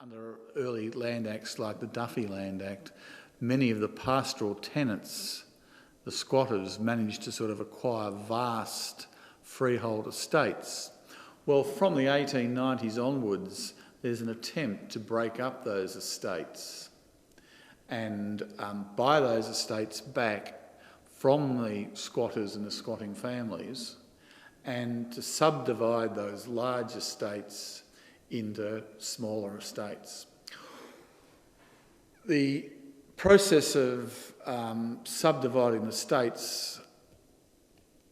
Under early land acts like the Duffy Land Act, many of the pastoral tenants, the squatters, managed to sort of acquire vast freehold estates. Well, from the 1890s onwards, there's an attempt to break up those estates and buy those estates back from the squatters and the squatting families, and to subdivide those large estates into smaller estates. The process of subdividing estates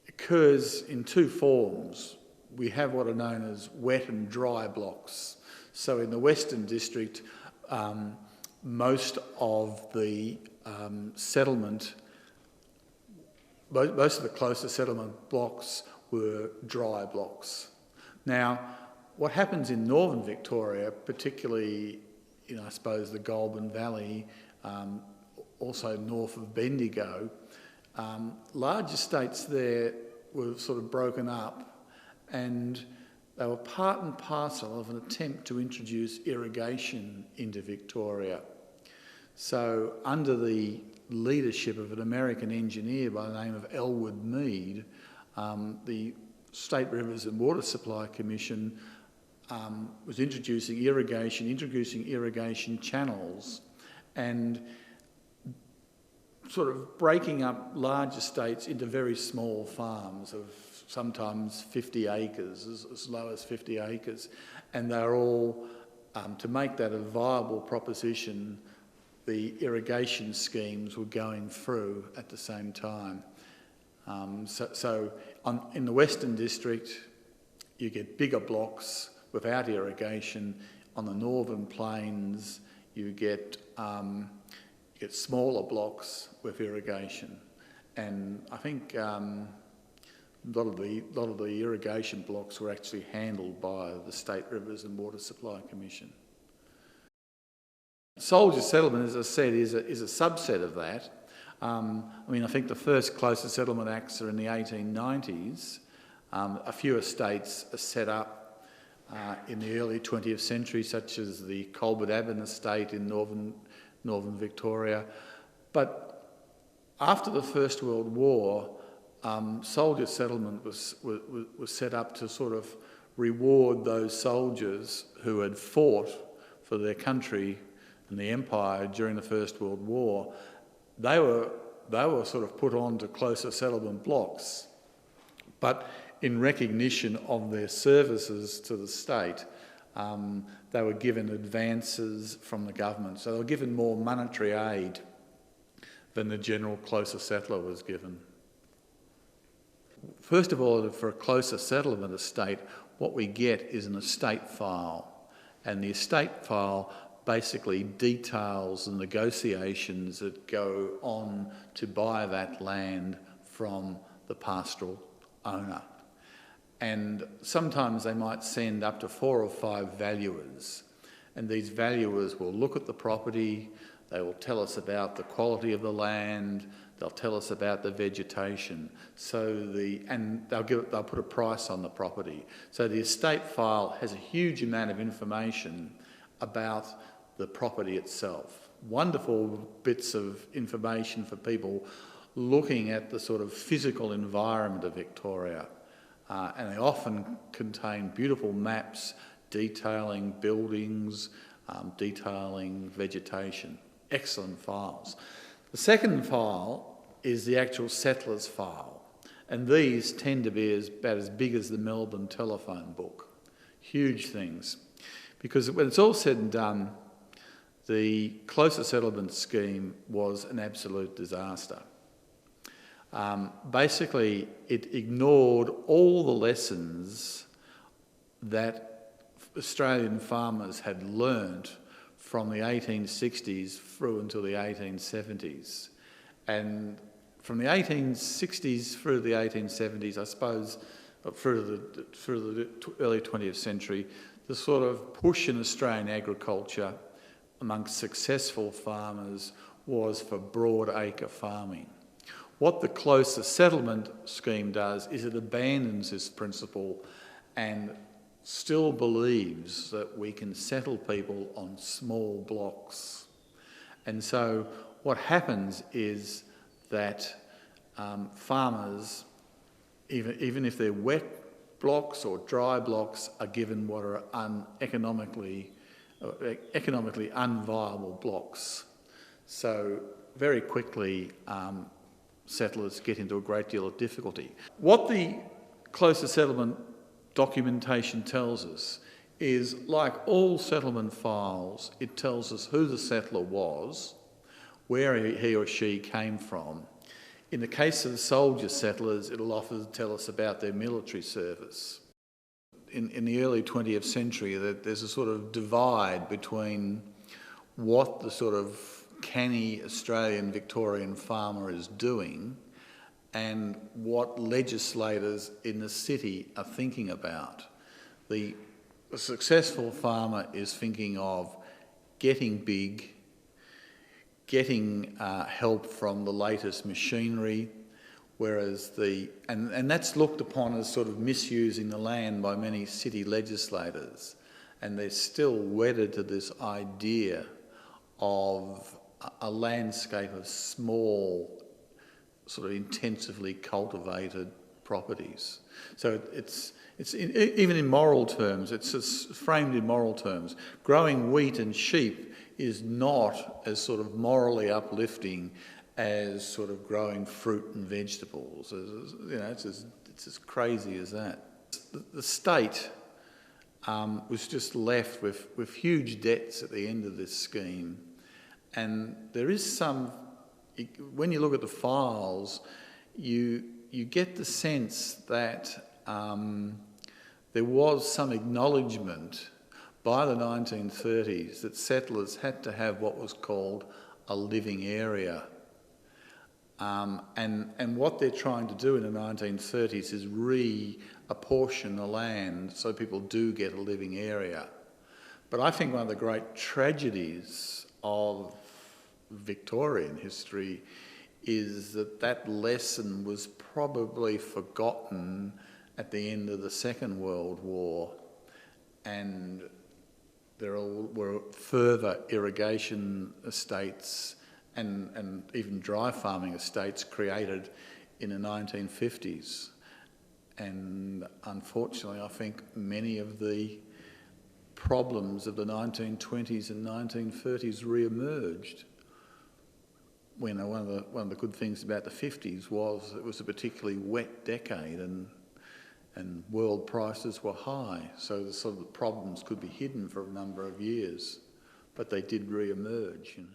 occurs in two forms. We have what are known as wet and dry blocks. So in the Western District, most of the settlement, most of the closer settlement blocks were dry blocks. Now, what happens in northern Victoria, particularly in, I suppose, the Goulburn Valley, also north of Bendigo, large estates there were sort of broken up, and they were part and parcel of an attempt to introduce irrigation into Victoria. So under the leadership of an American engineer by the name of Elwood Mead, the State Rivers and Water Supply Commission was introducing irrigation channels and sort of breaking up large estates into very small farms of sometimes 50 acres, as low as 50 acres. And they're all, to make that a viable proposition, the irrigation schemes were going through at the same time. In the Western District, you get bigger blocks without irrigation. On the northern plains, you get smaller blocks with irrigation. And I think a lot of the irrigation blocks were actually handled by the State Rivers and Water Supply Commission. Soldier settlement, as I said, is a subset of that. I think the first closer settlement acts are in the 1890s. A few estates are set up in the early 20th century, such as the Colbert Abbon estate in northern Victoria. But after the First World War, soldier settlement was set up to sort of reward those soldiers who had fought for their country and the empire during the First World War. They were sort of put on to closer settlement blocks, but in recognition of their services to the state, they were given advances from the government. So they were given more monetary aid than the general closer settler was given. First of all, for a closer settlement estate, what we get is an estate file. And the estate file basically details the negotiations that go on to buy that land from the pastoral owner. And sometimes they might send up to 4 or 5 valuers, and these valuers will look at the property, they will tell us about the quality of the land, they'll tell us about the vegetation, and they'll put a price on the property. So the estate file has a huge amount of information about the property itself. Wonderful bits of information for people looking at the sort of physical environment of Victoria. And they often contain beautiful maps detailing buildings, detailing vegetation. Excellent files. The second file is the actual settler's file, and these tend to be about as big as the Melbourne telephone book. Huge things. Because when it's all said and done, the closer settlement scheme was an absolute disaster. Basically, it ignored all the lessons that Australian farmers had learnt from the 1860s through until the 1870s. And from the 1860s through the 1870s, I suppose, through the early 20th century, the sort of push in Australian agriculture amongst successful farmers was for broad acre farming. What the closer settlement scheme does is it abandons this principle and still believes that we can settle people on small blocks. And so what happens is that farmers, even if they're wet blocks or dry blocks, are given what are economically unviable blocks. So very quickly settlers get into a great deal of difficulty. What the closer settlement documentation tells us is, like all settlement files, it tells us who the settler was, where he or she came from. In the case of the soldier settlers, it'll often tell us about their military service. In the early 20th century, there's a sort of divide between what the sort of canny Australian Victorian farmer is doing and what legislators in the city are thinking about. The successful farmer is thinking of getting big, getting help from the latest machinery, whereas and that's looked upon as sort of misusing the land by many city legislators, and they're still wedded to this idea of a landscape of small, sort of intensively cultivated properties. So even in moral terms, it's framed in moral terms. Growing wheat and sheep is not as sort of morally uplifting as sort of growing fruit and vegetables. You know, it's as crazy as that. The state was just left with huge debts at the end of this scheme, and there is some. When you look at the files, you get the sense that there was some acknowledgement by the 1930s that settlers had to have what was called a living area. And what they're trying to do in the 1930s is reapportion the land so people do get a living area. But I think one of the great tragedies of Victorian history is that lesson was probably forgotten at the end of the Second World War, and there were further irrigation estates and even dry farming estates created in the 1950s. And unfortunately, I think many of the problems of the 1920s and 1930s re-emerged. One of the good things about the 50s was it was a particularly wet decade, and world prices were high, so the sort of problems could be hidden for a number of years, but they did re-emerge. You know.